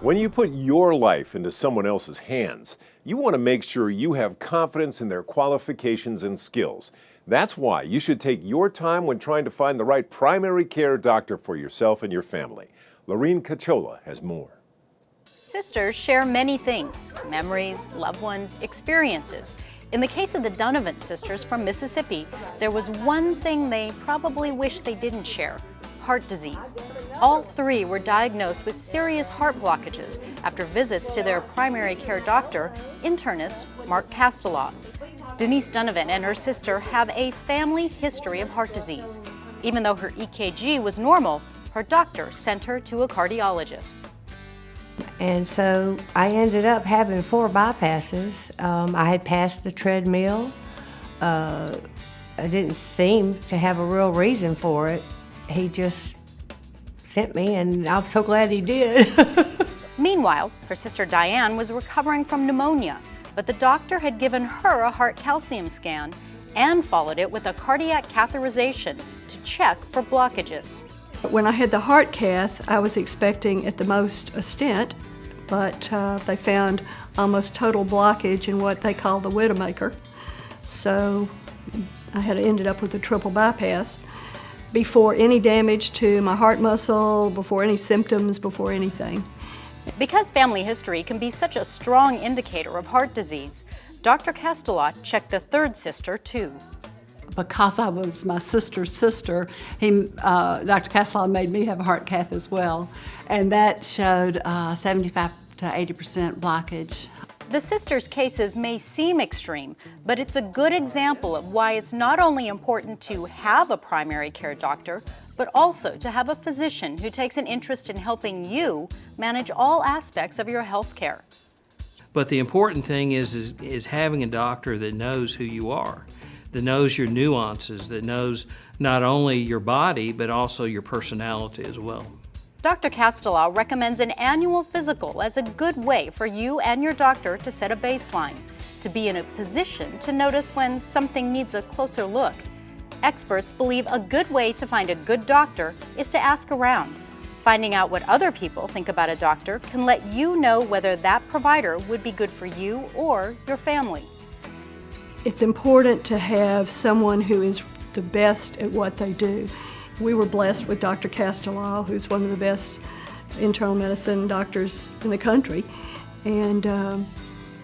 When you put your life into someone else's hands, you want to make sure you have confidence in their qualifications and skills. That's why you should take your time when trying to find the right primary care doctor for yourself and your family. Lurene Cachola has more. Sisters share many things: memories, loved ones, experiences. In the case of the Donovan sisters from Mississippi, there was one thing they probably wish they didn't share: heart disease. All three were diagnosed with serious heart blockages after visits to their primary care doctor, internist Mark Cachola. Denise Donovan and her sister have a family history of heart disease. Even though her EKG was normal, her doctor sent her to a cardiologist. And so I ended up having 4 bypasses. I had passed the treadmill. I didn't seem to have a real reason for it. He just sent me, and I'm so glad he did. Meanwhile, her sister Diane was recovering from pneumonia, but the doctor had given her a heart calcium scan and followed it with a cardiac catheterization to check for blockages. When I had the heart cath, I was expecting at the most a stent, but they found almost total blockage in what they call the widowmaker. So I had ended up with a triple bypass before any damage to my heart muscle, before any symptoms, before anything. Because family history can be such a strong indicator of heart disease, Dr. Cachola checked the third sister too. Because I was my sister's sister, Dr. Cachola made me have a heart cath as well, and that showed 75 to 80% blockage. The sisters' cases may seem extreme, but it's a good example of why it's not only important to have a primary care doctor, but also to have a physician who takes an interest in helping you manage all aspects of your health care. But the important thing is having a doctor that knows who you are, that knows your nuances, that knows not only your body, but also your personality as well. Dr. Cachola recommends an annual physical as a good way for you and your doctor to set a baseline, to be in a position to notice when something needs a closer look. Experts believe a good way to find a good doctor is to ask around. Finding out what other people think about a doctor can let you know whether that provider would be good for you or your family. It's important to have someone who is the best at what they do. We were blessed with Dr. Cachola, who's one of the best internal medicine doctors in the country, and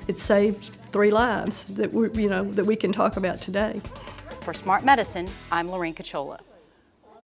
it saved 3 lives that we can talk about today. For Smart Medicine, I'm Lurene Cachola.